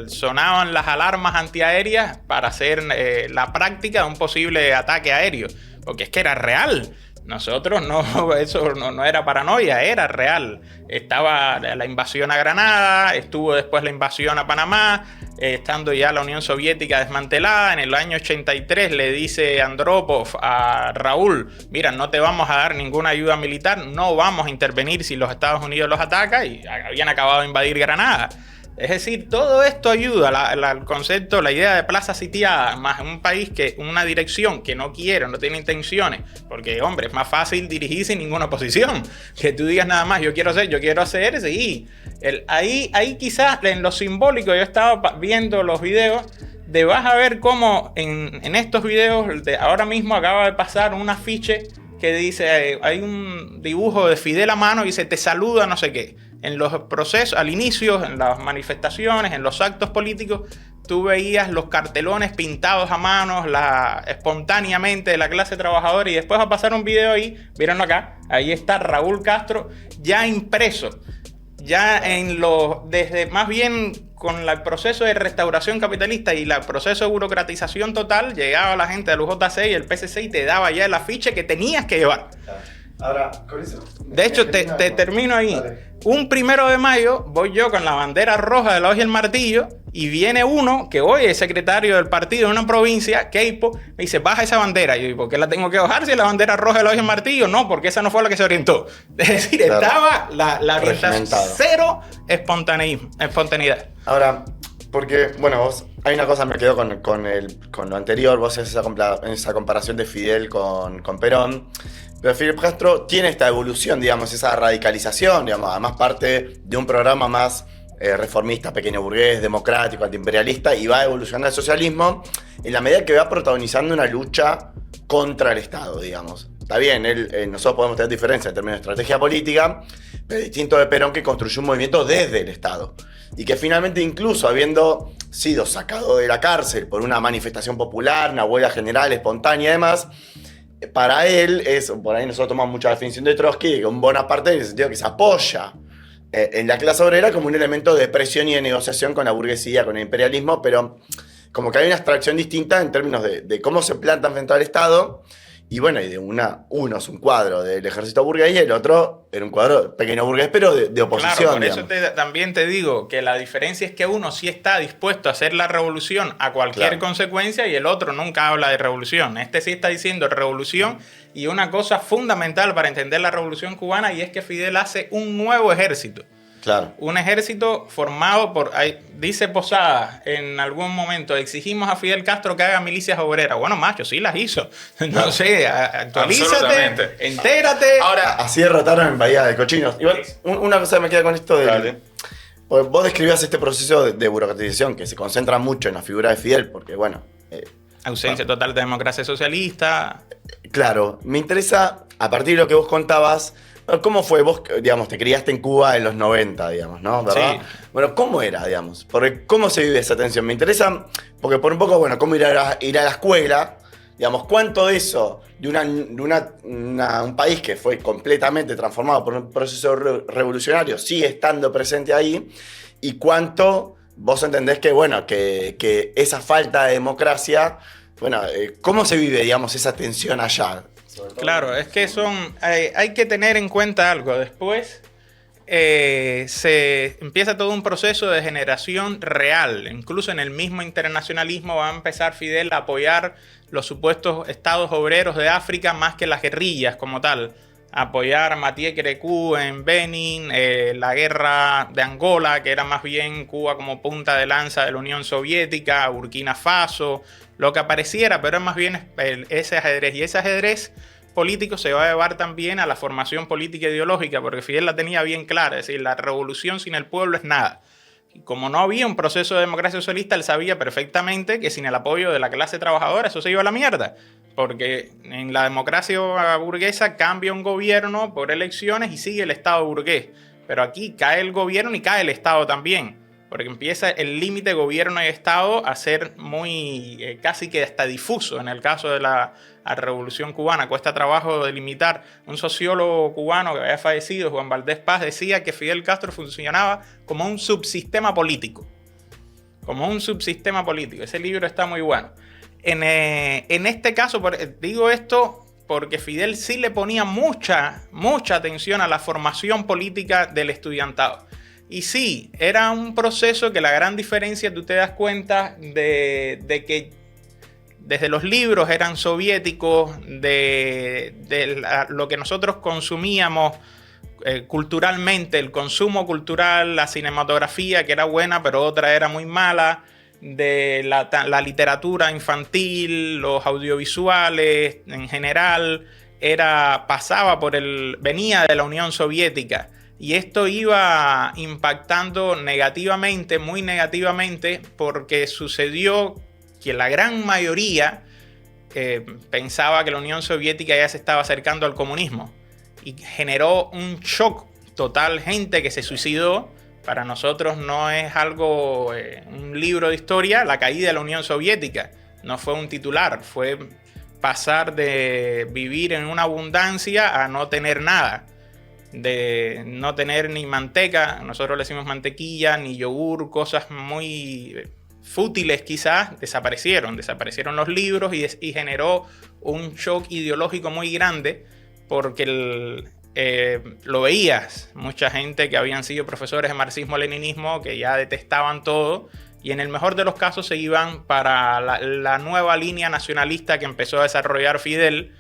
sonaban las alarmas antiaéreas para hacer la práctica de un posible ataque aéreo, porque es que era real. Nosotros eso no era paranoia, era real. Estaba la invasión a Granada, estuvo después la invasión a Panamá, estando ya la Unión Soviética desmantelada. En el año 83 le dice Andropov a Raúl, mira, no te vamos a dar ninguna ayuda militar, no vamos a intervenir si los Estados Unidos los ataca, y habían acabado de invadir Granada. Es decir, todo esto ayuda, el concepto, la idea de plaza sitiada, más un país una dirección que no quiere, no tiene intenciones, porque, hombre, es más fácil dirigir sin ninguna oposición, que tú digas nada más, yo quiero hacer, sí. Ahí quizás en lo simbólico, yo estaba viendo los videos, vas a ver cómo en estos videos, ahora mismo acaba de pasar un afiche que dice, hay un dibujo de Fidel a mano y dice, te saluda no sé qué. En los procesos, al inicio, en las manifestaciones, en los actos políticos, tú veías los cartelones pintados a mano, espontáneamente de la clase trabajadora, y después va a pasar un video ahí, mírenlo acá, ahí está Raúl Castro ya impreso, ya desde más bien con el proceso de restauración capitalista y el proceso de burocratización total, llegaba la gente del UJC y el PCC y te daba ya el afiche que tenías que llevar. Ahora, con eso... De hecho, te termino ahí. Dale. Un 1 de mayo voy yo con la bandera roja de la hoja y el martillo y viene uno que hoy es secretario del partido en una provincia, Keipo, me dice, baja esa bandera. Y yo, ¿y por qué la tengo que bajar si es la bandera roja de la hoja y el martillo? No, porque esa no fue la que se orientó. Es decir, claro, estaba la orientación, cero espontaneidad. Ahora, porque, bueno, hay una cosa, me quedo con lo anterior, vos haces esa comparación de Fidel con Perón. Pero Fidel Castro tiene esta evolución, digamos, esa radicalización, digamos, además parte de un programa más reformista, pequeño burgués, democrático, antiimperialista, y va evolucionando al socialismo en la medida que va protagonizando una lucha contra el Estado, digamos. Está bien, nosotros podemos tener diferencias en términos de estrategia política, pero distinto de Perón, que construyó un movimiento desde el Estado. Y que finalmente, incluso habiendo sido sacado de la cárcel por una manifestación popular, una huelga general espontánea y demás, para él, por ahí nosotros tomamos mucha definición de Trotsky, que un Bonaparte en el sentido que se apoya en la clase obrera como un elemento de presión y de negociación con la burguesía, con el imperialismo, pero como que hay una abstracción distinta en términos de cómo se plantan frente al Estado. Y bueno, y uno es un cuadro del ejército burgués y el otro era un cuadro pequeño burgués, pero de oposición. Claro, por eso también te digo que la diferencia es que uno sí está dispuesto a hacer la revolución a cualquier consecuencia y el otro nunca habla de revolución. Este sí está diciendo revolución, y una cosa fundamental para entender la revolución cubana, y es que Fidel hace un nuevo ejército. Claro. Un ejército formado por, dice Posada en algún momento, exigimos a Fidel Castro que haga milicias obreras. Bueno, macho, sí las hizo. No sé, actualízate, entérate. Ahora, así derrotaron en Bahía de Cochinos. Igual, una cosa que me queda con esto de... Pues vos describías este proceso de burocratización que se concentra mucho en la figura de Fidel, porque bueno... ausencia total de democracia socialista. Claro, me interesa, a partir de lo que vos contabas, ¿cómo fue? Vos, digamos, te criaste en Cuba en los 90, digamos, ¿no? ¿Verdad? Sí. Bueno, ¿cómo era, digamos? Porque ¿cómo se vive esa tensión? Me interesa, porque por un poco, bueno, ¿cómo ir a la escuela? Digamos, ¿cuánto de eso, de un país que fue completamente transformado por un proceso revolucionario, sigue estando presente ahí? ¿Y cuánto vos entendés que, bueno, que esa falta de democracia, bueno, ¿cómo se vive, digamos, esa tensión allá? Claro, es que hay que tener en cuenta algo. Después se empieza todo un proceso de generación real. Incluso en el mismo internacionalismo va a empezar Fidel a apoyar los supuestos estados obreros de África más que las guerrillas como tal. Apoyar a Mathieu Kérékou en Benin, la guerra de Angola, que era más bien Cuba como punta de lanza de la Unión Soviética, Burkina Faso, lo que apareciera, pero es más bien ese ajedrez. Y ese ajedrez político se va a llevar también a la formación política ideológica, porque Fidel la tenía bien clara, es decir, la revolución sin el pueblo es nada. Y como no había un proceso de democracia socialista, él sabía perfectamente que sin el apoyo de la clase trabajadora eso se iba a la mierda. Porque en la democracia burguesa cambia un gobierno por elecciones y sigue el Estado burgués. Pero aquí cae el gobierno y cae el Estado también. Porque empieza el límite gobierno y Estado a ser muy, casi que hasta difuso. En el caso de la Revolución Cubana, cuesta trabajo delimitar. Un sociólogo cubano que había fallecido, Juan Valdés Paz, decía que Fidel Castro funcionaba como un subsistema político. Como un subsistema político. Ese libro está muy bueno. En este caso, digo esto porque Fidel sí le ponía mucha atención a la formación política del estudiantado. Y sí, era un proceso que la gran diferencia, tú te das cuenta de que desde los libros eran soviéticos, lo que nosotros consumíamos culturalmente, el consumo cultural, la cinematografía que era buena pero otra era muy mala, de la literatura infantil, los audiovisuales en general, venía de la Unión Soviética. Y esto iba impactando negativamente, muy negativamente, porque sucedió que la gran mayoría pensaba que la Unión Soviética ya se estaba acercando al comunismo. Y generó un shock total, gente que se suicidó. Para nosotros no es algo, un libro de historia, la caída de la Unión Soviética. No fue un titular, fue pasar de vivir en una abundancia a no tener nada. De no tener ni manteca, nosotros le decimos mantequilla, ni yogur, cosas muy fútiles quizás, desaparecieron los libros y generó un shock ideológico muy grande porque lo veías, mucha gente que habían sido profesores de marxismo-leninismo que ya detestaban todo y en el mejor de los casos se iban para la nueva línea nacionalista que empezó a desarrollar Fidel.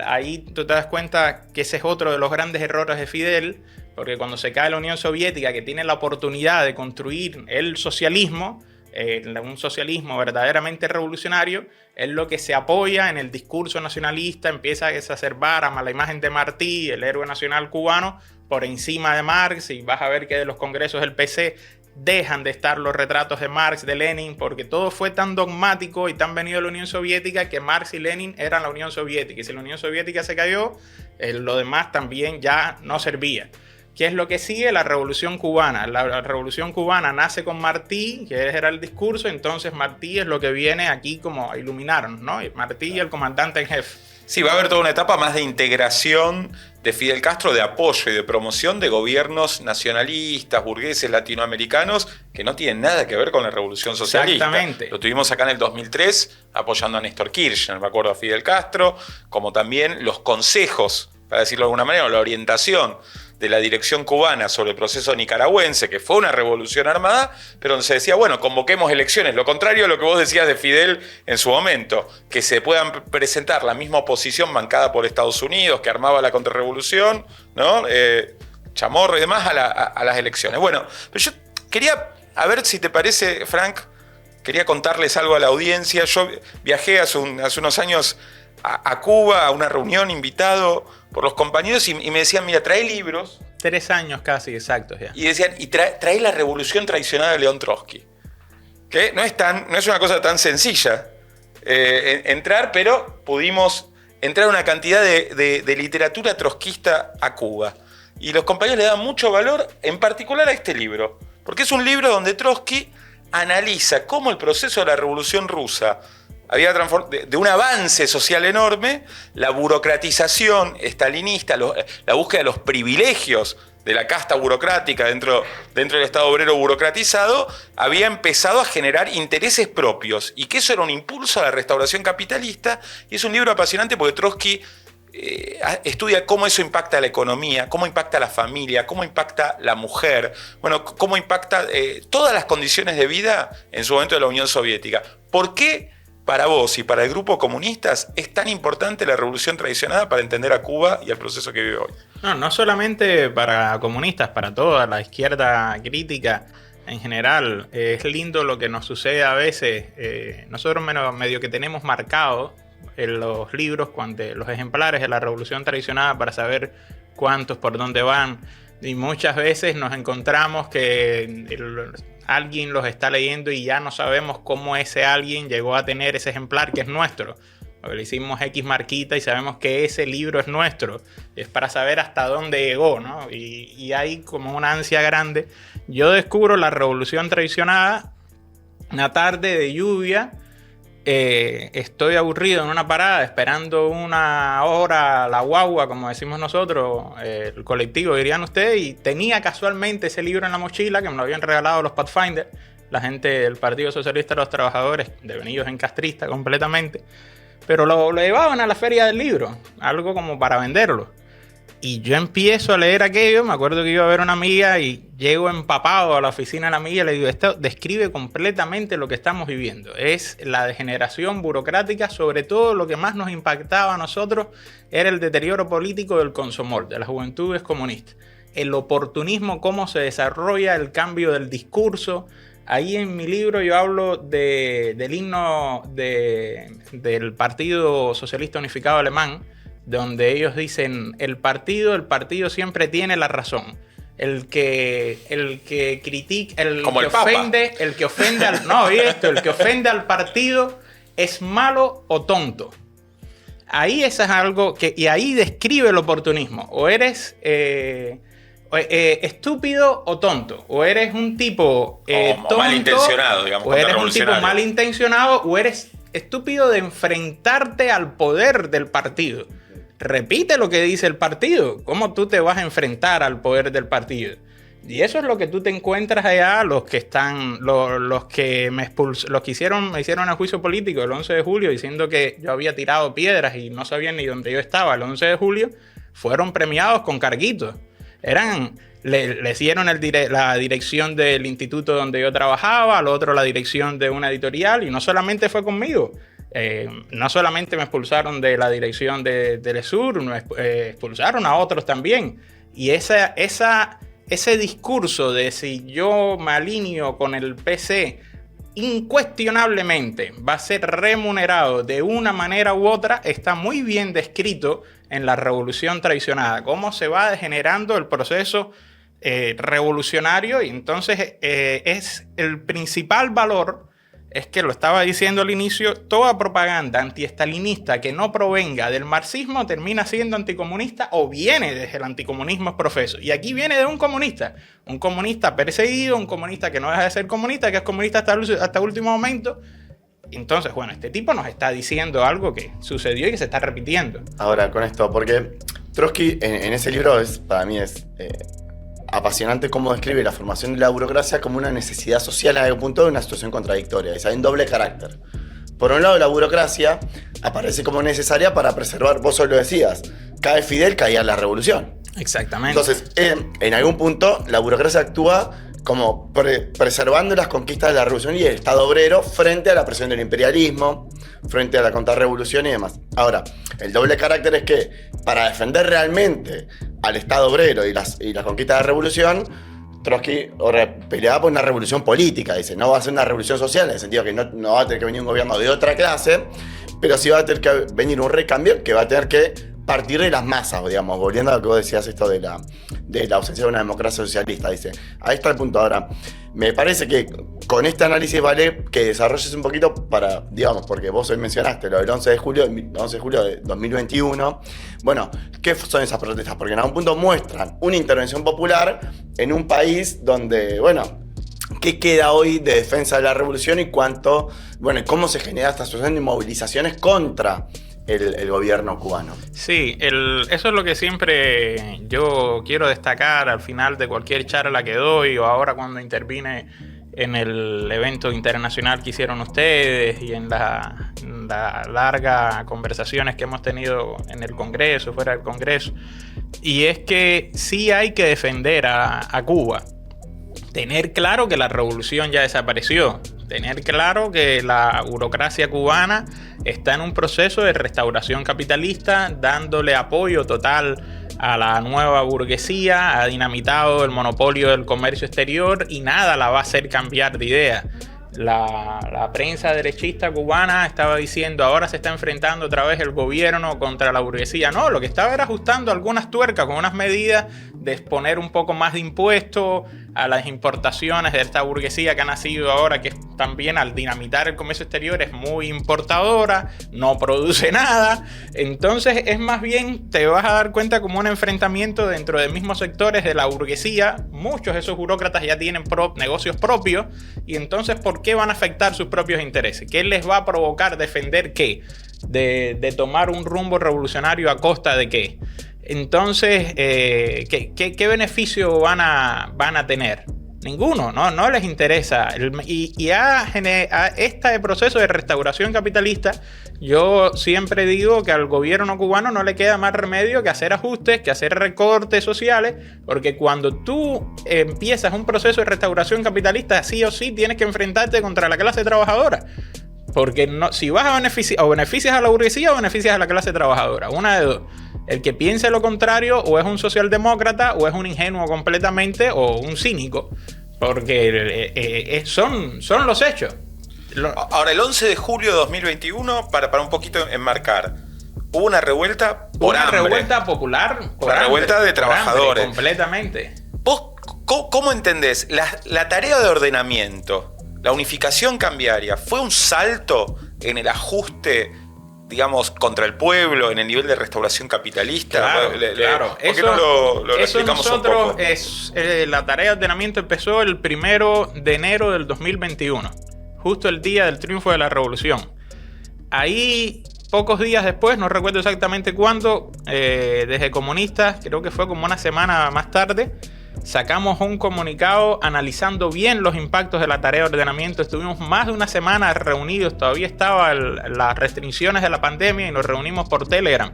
Ahí tú te das cuenta que ese es otro de los grandes errores de Fidel, porque cuando se cae la Unión Soviética, que tiene la oportunidad de construir el socialismo, un socialismo verdaderamente revolucionario, es lo que se apoya en el discurso nacionalista, empieza a exacerbar a la imagen de Martí, el héroe nacional cubano, por encima de Marx, y vas a ver que de los congresos del PC dejan de estar los retratos de Marx, de Lenin, porque todo fue tan dogmático y tan venido de la Unión Soviética que Marx y Lenin eran la Unión Soviética, y si la Unión Soviética se cayó, lo demás también ya no servía. ¿Qué es lo que sigue? La Revolución Cubana. La Revolución Cubana nace con Martí, que era el discurso, entonces Martí es lo que viene aquí como a iluminarnos, ¿no? Martí y el comandante en jefe. Sí, va a haber toda una etapa más de integración de Fidel Castro, de apoyo y de promoción de gobiernos nacionalistas, burgueses, latinoamericanos, que no tienen nada que ver con la Revolución Socialista. Exactamente. Lo tuvimos acá en el 2003, apoyando a Néstor Kirchner, me acuerdo, a Fidel Castro, como también los consejos, para decirlo de alguna manera, o la orientación de la dirección cubana sobre el proceso nicaragüense, que fue una revolución armada, pero donde se decía, bueno, convoquemos elecciones. Lo contrario a lo que vos decías de Fidel en su momento, que se puedan presentar la misma oposición bancada por Estados Unidos, que armaba la contrarrevolución, ¿no? chamorro y demás a las elecciones. Bueno, pero yo quería, a ver si te parece, Frank, quería contarles algo a la audiencia. Yo viajé hace unos años a Cuba, a una reunión, invitado por los compañeros, y me decían, mira, trae libros. 3 años casi exactos ya. Y decían, y trae La Revolución Traicionada de León Trotsky. Que no es una cosa tan sencilla entrar, pero pudimos entrar a una cantidad de literatura trotskista a Cuba. Y los compañeros le dan mucho valor, en particular a este libro, porque es un libro donde Trotsky analiza cómo el proceso de la Revolución Rusa había de un avance social enorme, la burocratización estalinista, la búsqueda de los privilegios de la casta burocrática dentro del Estado obrero burocratizado, había empezado a generar intereses propios, y que eso era un impulso a la restauración capitalista. Y es un libro apasionante porque Trotsky estudia cómo eso impacta a la economía, cómo impacta a la familia, cómo impacta la mujer, bueno, cómo impacta todas las condiciones de vida en su momento de la Unión Soviética. ¿Por qué para vos y para el grupo comunistas es tan importante la revolución traicionada para entender a Cuba y el proceso que vive hoy? No solamente para comunistas, para toda la izquierda crítica en general. Es lindo lo que nos sucede a veces. Nosotros medio que tenemos marcado en los libros, los ejemplares de la revolución traicionada, para saber cuántos, por dónde van. Y muchas veces nos encontramos que alguien los está leyendo y ya no sabemos cómo ese alguien llegó a tener ese ejemplar que es nuestro. Porque le hicimos X marquita y sabemos que ese libro es nuestro. Es para saber hasta dónde llegó, ¿no? Y hay como una ansia grande. Yo descubro La Revolución Traicionada una tarde de lluvia. Estoy aburrido en una parada esperando una hora la guagua, como decimos nosotros, el colectivo dirían ustedes, y tenía casualmente ese libro en la mochila que me lo habían regalado los Pathfinder, la gente del Partido Socialista de los Trabajadores, devenidos en castrista completamente, pero lo llevaban a la feria del libro, algo como para venderlo. Y yo empiezo a leer aquello, me acuerdo que iba a ver a una amiga y llego empapado a la oficina de la amiga y le digo, esto describe completamente lo que estamos viviendo. Es la degeneración burocrática, sobre todo lo que más nos impactaba a nosotros era el deterioro político del Komsomol, de las juventudes comunistas. El oportunismo, cómo se desarrolla el cambio del discurso. Ahí en mi libro yo hablo del himno del Partido Socialista Unificado Alemán, donde ellos dicen, el partido siempre tiene la razón. El que critica, el que ofende al partido es malo o tonto. Ahí eso es algo y ahí describe el oportunismo. O eres estúpido o tonto. O eres un tipo tonto, malintencionado, digamos. O eres un tipo malintencionado, o eres estúpido de enfrentarte al poder del partido. Repite lo que dice el partido. ¿Cómo tú te vas a enfrentar al poder del partido? Y eso es lo que tú te encuentras allá, los que me hicieron el juicio político el 11 de julio diciendo que yo había tirado piedras y no sabían ni dónde yo estaba el 11 de julio, fueron premiados con carguitos. Le hicieron la dirección del instituto donde yo trabajaba, al otro la dirección de una editorial, y no solamente fue conmigo. No solamente me expulsaron de la dirección de Telesur, expulsaron a otros también. Y ese discurso de si yo me alineo con el PC, incuestionablemente va a ser remunerado de una manera u otra, está muy bien descrito en La Revolución Traicionada. Cómo se va degenerando el proceso revolucionario, y entonces es el principal valor. Es que lo estaba diciendo al inicio, toda propaganda antiestalinista que no provenga del marxismo termina siendo anticomunista o viene desde el anticomunismo profeso. Y aquí viene de un comunista perseguido, un comunista que no deja de ser comunista, que es comunista hasta el último momento. Entonces, bueno, este tipo nos está diciendo algo que sucedió y que se está repitiendo. Ahora, con esto, porque Trotsky en ese libro para mí es apasionante cómo describe la formación de la burocracia como una necesidad social a algún punto de una situación contradictoria. Es hay un doble carácter. Por un lado, la burocracia aparece como necesaria para preservar, vos solo lo decías, cae Fidel, caía la revolución. Exactamente. Entonces, en algún punto, la burocracia actúa como preservando las conquistas de la revolución y el Estado obrero frente a la presión del imperialismo, frente a la contrarrevolución y demás. Ahora, el doble carácter es que para defender realmente al Estado obrero y las conquistas de la revolución, Trotsky peleaba por una revolución política, dice, no va a ser una revolución social, en el sentido que no va a tener que venir un gobierno de otra clase, pero sí va a tener que venir un recambio que va a tener que partir de las masas, digamos, volviendo a lo que vos decías, esto de la ausencia de una democracia socialista, dice. Ahí está el punto. Ahora, me parece que con este análisis vale que desarrolles un poquito para, digamos, porque vos hoy mencionaste lo del 11 de julio de 2021. Bueno, ¿qué son esas protestas? Porque en algún punto muestran una intervención popular en un país donde, bueno, ¿qué queda hoy de defensa de la revolución y cómo se genera esta situación de movilizaciones contra el gobierno cubano? Sí, eso es lo que siempre yo quiero destacar al final de cualquier charla que doy, o ahora cuando intervine en el evento internacional que hicieron ustedes y en la larga conversaciones que hemos tenido en el Congreso, fuera del Congreso. Y es que sí hay que defender a Cuba. Tener claro que la revolución ya desapareció. Tener claro que la burocracia cubana está en un proceso de restauración capitalista, dándole apoyo total a la nueva burguesía, ha dinamitado el monopolio del comercio exterior y nada la va a hacer cambiar de idea. La prensa derechista cubana estaba diciendo ahora se está enfrentando otra vez el gobierno contra la burguesía. No, lo que estaba era ajustando algunas tuercas con unas medidas de exponer un poco más de impuestos a las importaciones de esta burguesía que ha nacido ahora, que también al dinamitar el comercio exterior es muy importadora, no produce nada. Entonces es más bien, te vas a dar cuenta como un enfrentamiento dentro de mismos sectores de la burguesía. Muchos de esos burócratas ya tienen negocios propios y entonces ¿por qué van a afectar sus propios intereses? ¿Qué les va a provocar defender qué? De tomar un rumbo revolucionario a costa de qué. Entonces, ¿qué beneficio van a tener? Ninguno, no les interesa. Y a este proceso de restauración capitalista, yo siempre digo que al gobierno cubano no le queda más remedio que hacer ajustes, que hacer recortes sociales, porque cuando tú empiezas un proceso de restauración capitalista, sí o sí tienes que enfrentarte contra la clase trabajadora. Porque si vas a beneficias a la burguesía o beneficias a la clase trabajadora, una de dos. El que piense lo contrario o es un socialdemócrata o es un ingenuo completamente o un cínico, porque son los hechos. Ahora, el 11 de julio de 2021, para un poquito enmarcar, hubo una revuelta por hambre. Una revuelta popular por una hambre, revuelta de trabajadores. Completamente. ¿Vos cómo entendés? La tarea de ordenamiento, la unificación cambiaria, ¿fue un salto en el ajuste, digamos, contra el pueblo, en el nivel de restauración capitalista? Claro. ¿Por qué no lo eso explicamos nosotros un poco? La tarea de ordenamiento empezó el 1 de enero del 2021, justo el día del triunfo de la revolución. Ahí, pocos días después, no recuerdo exactamente cuándo, desde Comunistas, creo que fue como una semana más tarde, sacamos un comunicado analizando bien los impactos de la tarea de ordenamiento. Estuvimos más de una semana reunidos, todavía estaban las restricciones de la pandemia y nos reunimos por Telegram.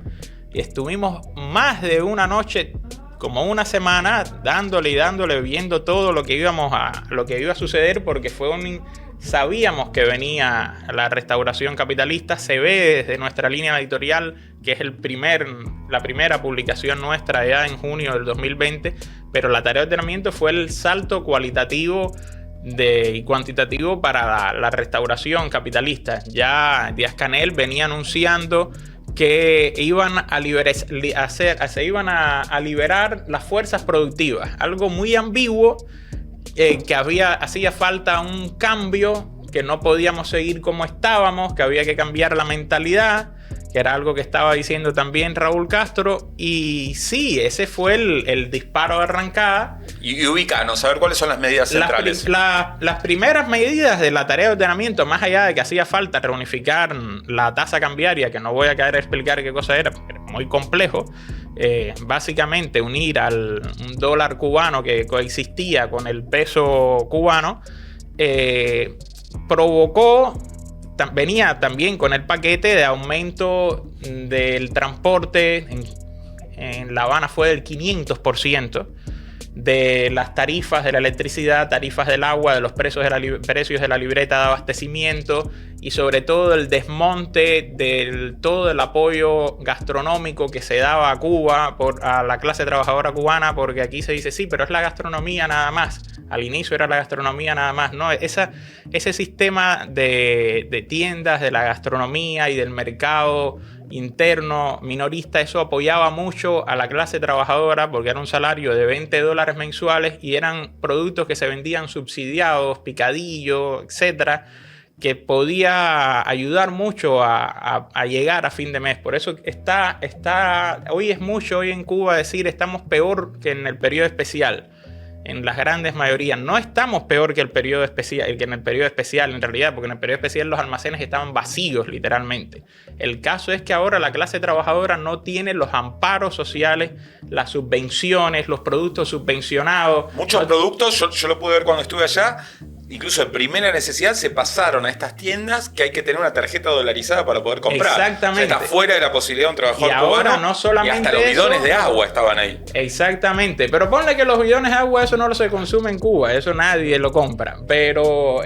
Y estuvimos más de una noche, como una semana, dándole, viendo todo lo que iba a suceder, porque sabíamos que venía la restauración capitalista. Se ve desde nuestra línea editorial, que es la primera publicación nuestra ya en junio del 2020, pero la tarea de ordenamiento fue el salto cualitativo y cuantitativo para la restauración capitalista. Ya Díaz-Canel venía anunciando que se iban a liberar las fuerzas productivas, algo muy ambiguo, que hacía falta un cambio, que no podíamos seguir como estábamos, que había que cambiar la mentalidad, que era algo que estaba diciendo también Raúl Castro. Y sí, ese fue el disparo de arrancada. Y ubícanos, a ver cuáles son las medidas centrales. Las primeras medidas de la tarea de ordenamiento, más allá de que hacía falta reunificar la tasa cambiaria, que no voy a caer a explicar qué cosa era, pero muy complejo. Básicamente unir un dólar cubano que coexistía con el peso cubano, venía también con el paquete de aumento del transporte. En La Habana fue del 500%. de las tarifas de la electricidad, tarifas del agua, de los precios de la libreta de abastecimiento y sobre todo el desmonte de todo el apoyo gastronómico que se daba a Cuba, a la clase trabajadora cubana, porque aquí se dice, sí, pero es la gastronomía nada más. Al inicio era la gastronomía nada más, ¿no? Ese sistema de tiendas, de la gastronomía y del mercado interno minorista, eso apoyaba mucho a la clase trabajadora porque era un salario de $20 mensuales y eran productos que se vendían subsidiados, picadillo, etcétera, que podía ayudar mucho a llegar a fin de mes. Por eso hoy es mucho hoy en Cuba decir estamos peor que en el periodo especial. En las grandes mayorías no estamos peor que en el periodo especial en realidad, porque en el periodo especial los almacenes estaban vacíos literalmente. El caso es que ahora la clase trabajadora no tiene los amparos sociales, las subvenciones, los productos subvencionados. Muchos productos, yo lo pude ver cuando estuve allá, incluso de primera necesidad se pasaron a estas tiendas que hay que tener una tarjeta dolarizada para poder comprar. Exactamente. O sea, está fuera de la posibilidad de un trabajador y ahora cubano, no solamente y hasta los bidones de agua estaban ahí. Exactamente, pero ponle que los bidones de agua eso no se consume en Cuba, eso nadie lo compra, pero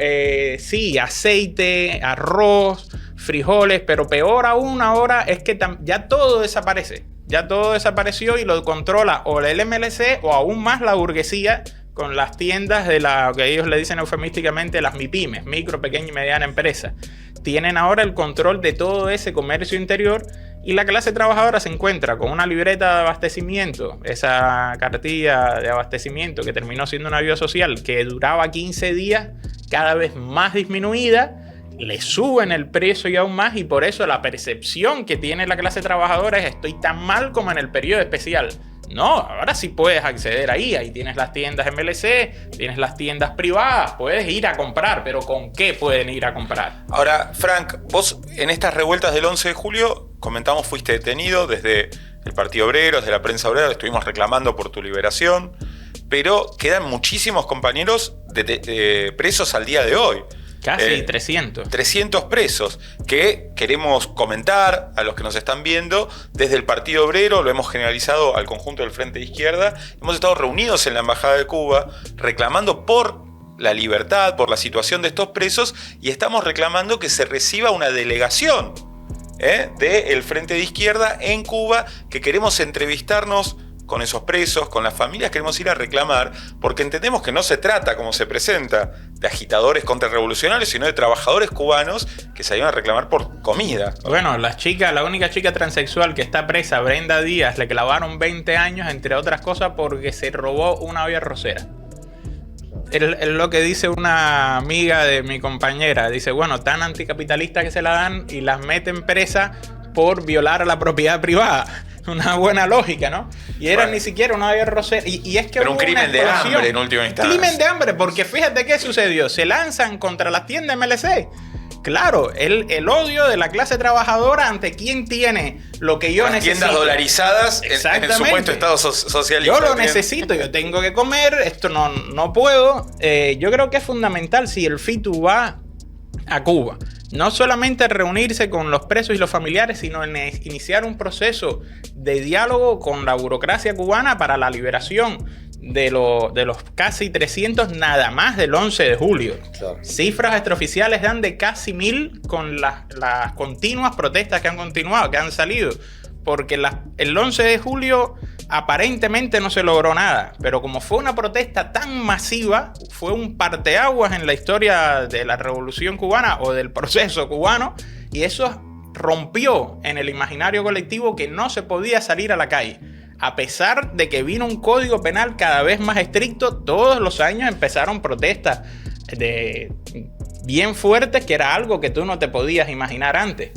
sí, aceite, arroz, frijoles, pero peor aún ahora es que ya todo desaparece, ya todo desapareció y lo controla o el MLC o aún más la burguesía con las tiendas de lo que ellos le dicen eufemísticamente las MIPYMES, micro, pequeña y mediana empresa. Tienen ahora el control de todo ese comercio interior y la clase trabajadora se encuentra con una libreta de abastecimiento, esa cartilla de abastecimiento que terminó siendo una ayuda social que duraba 15 días, cada vez más disminuida, le suben el precio y aún más y por eso la percepción que tiene la clase trabajadora es estoy tan mal como en el periodo especial. No, ahora sí puedes acceder ahí tienes las tiendas MLC, tienes las tiendas privadas, puedes ir a comprar, pero ¿con qué pueden ir a comprar? Ahora, Frank, vos en estas revueltas del 11 de julio, comentamos, fuiste detenido desde el Partido Obrero, desde la prensa obrera, estuvimos reclamando por tu liberación, pero quedan muchísimos compañeros presos al día de hoy. Casi 300. 300 presos que queremos comentar a los que nos están viendo desde el Partido Obrero, lo hemos generalizado al conjunto del Frente de Izquierda. Hemos estado reunidos en la Embajada de Cuba reclamando por la libertad, por la situación de estos presos y estamos reclamando que se reciba una delegación del Frente de Izquierda en Cuba, que queremos entrevistarnos con esos presos, con las familias, queremos ir a reclamar, porque entendemos que no se trata, como se presenta, de agitadores contrarrevolucionarios, sino de trabajadores cubanos que se iban a reclamar por comida. Bueno, la única chica transexual que está presa, Brenda Díaz, le clavaron 20 años, entre otras cosas, porque se robó una olla arrocera. Es lo que dice una amiga de mi compañera. Dice, bueno, tan anticapitalista que se la dan y las meten presa por violar a la propiedad privada. Una buena lógica, ¿no? Y era ni siquiera una olla arrocera. Y es que pero un crimen de hambre en última instancia. Crimen de hambre, porque fíjate qué sucedió. Se lanzan contra las tiendas MLC. Claro, el odio de la clase trabajadora ante quien tiene lo que yo necesito. Tiendas dolarizadas en el supuesto estado socialista. Yo lo necesito, yo tengo que comer, esto no puedo. Yo creo que es fundamental si el FITU va a Cuba. No solamente reunirse con los presos y los familiares, sino en iniciar un proceso de diálogo con la burocracia cubana para la liberación de los casi 300 nada más del 11 de julio. Claro. Cifras extraoficiales dan de casi 1000 con las continuas protestas que han salido. Porque el 11 de julio aparentemente no se logró nada, pero como fue una protesta tan masiva, fue un parteaguas en la historia de la Revolución Cubana o del proceso cubano, y eso rompió en el imaginario colectivo que no se podía salir a la calle. A pesar de que vino un código penal cada vez más estricto, todos los años empezaron protestas bien fuertes, que era algo que tú no te podías imaginar antes.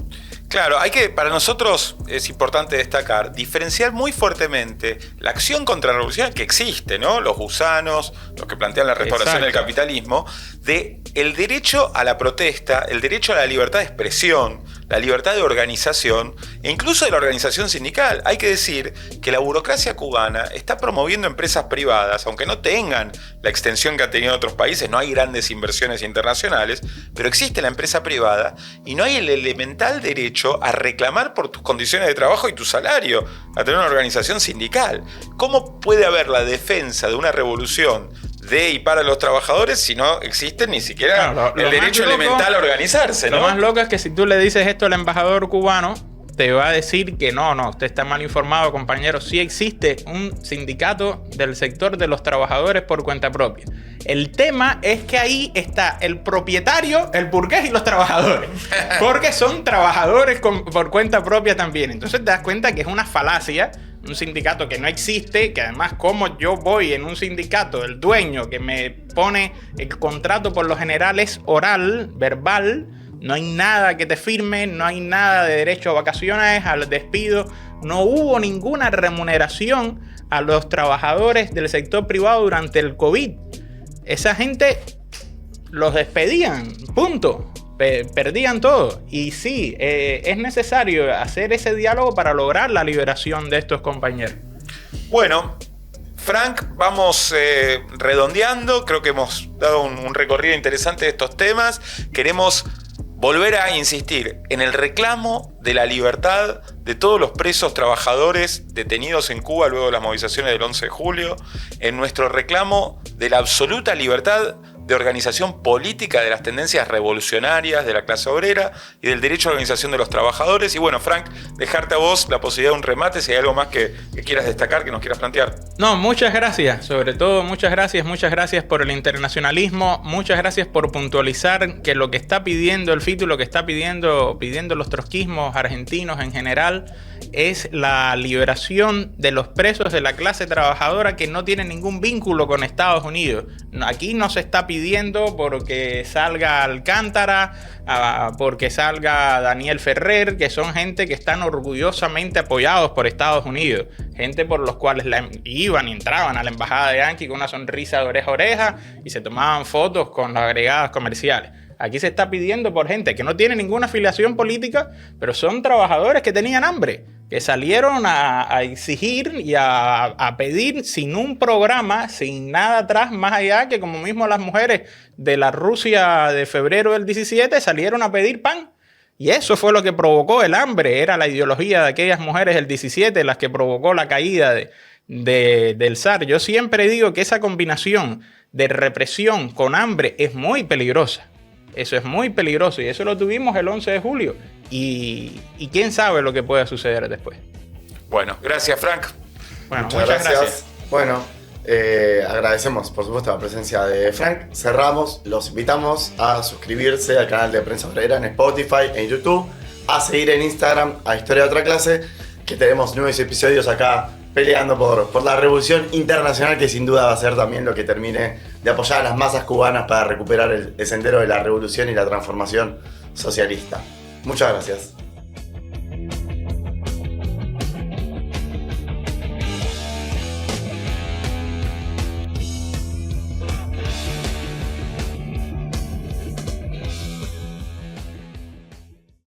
Claro, para nosotros es importante destacar, diferenciar muy fuertemente la acción contrarrevolucionaria que existe, ¿no? Los gusanos, los que plantean la restauración del capitalismo, de el derecho a la protesta, el derecho a la libertad de expresión, la libertad de organización e incluso de la organización sindical. Hay que decir que la burocracia cubana está promoviendo empresas privadas, aunque no tengan la extensión que han tenido otros países, no hay grandes inversiones internacionales, pero existe la empresa privada y no hay el elemental derecho a reclamar por tus condiciones de trabajo y tu salario, a tener una organización sindical. ¿Cómo puede haber la defensa de una revolución de y para los trabajadores si no existe ni siquiera el derecho elemental a organizarse, ¿no? Lo más loco es que si tú le dices esto al embajador cubano, te va a decir que no, usted está mal informado, compañero. Sí existe un sindicato del sector de los trabajadores por cuenta propia. El tema es que ahí está el propietario, el burgués y los trabajadores. Porque son trabajadores por cuenta propia también. Entonces te das cuenta que es una falacia. Un sindicato que no existe, que además como yo voy en un sindicato, el dueño que me pone el contrato por lo general es oral, verbal, no hay nada que te firme, no hay nada de derecho a vacaciones, al despido, no hubo ninguna remuneración a los trabajadores del sector privado durante el COVID. Esa gente los despedían, punto. Perdían todo. Y sí, es necesario hacer ese diálogo para lograr la liberación de estos compañeros. Bueno, Frank, vamos redondeando. Creo que hemos dado un recorrido interesante de estos temas. Queremos volver a insistir en el reclamo de la libertad de todos los presos trabajadores detenidos en Cuba luego de las movilizaciones del 11 de julio, en nuestro reclamo de la absoluta libertad de organización política de las tendencias revolucionarias de la clase obrera y del derecho a la organización de los trabajadores. Y bueno, Frank, dejarte a vos la posibilidad de un remate, si hay algo más que quieras destacar, que nos quieras plantear. No, muchas gracias, sobre todo muchas gracias por el internacionalismo, muchas gracias por puntualizar que lo que está pidiendo el FITU, lo que está pidiendo los trotskismos argentinos en general, es la liberación de los presos de la clase trabajadora que no tienen ningún vínculo con Estados Unidos. Aquí no se está pidiendo porque salga Alcántara, porque salga Daniel Ferrer, que son gente que están orgullosamente apoyados por Estados Unidos. Gente por los cuales iban y entraban a la embajada de Yankee con una sonrisa de oreja a oreja y se tomaban fotos con las agregadas comerciales. Aquí se está pidiendo por gente que no tiene ninguna afiliación política, pero son trabajadores que tenían hambre, que salieron a exigir y a pedir sin un programa, sin nada atrás, más allá que como mismo las mujeres de la Rusia de febrero del 17 salieron a pedir pan. Y eso fue lo que provocó el hambre, era la ideología de aquellas mujeres del 17 las que provocó la caída del zar. Yo siempre digo que esa combinación de represión con hambre es muy peligrosa. Eso es muy peligroso y eso lo tuvimos el 11 de julio. Y quién sabe lo que pueda suceder después. Bueno, gracias, Frank. Bueno, muchas gracias. Bueno, agradecemos por supuesto la presencia de Frank. Cerramos, los invitamos a suscribirse al canal de Prensa Obrera en Spotify, en YouTube, a seguir en Instagram a Historia de Otra Clase, que tenemos nuevos episodios acá peleando por la revolución internacional, que sin duda va a ser también lo que termine de apoyar a las masas cubanas para recuperar el sendero de la revolución y la transformación socialista. Muchas gracias.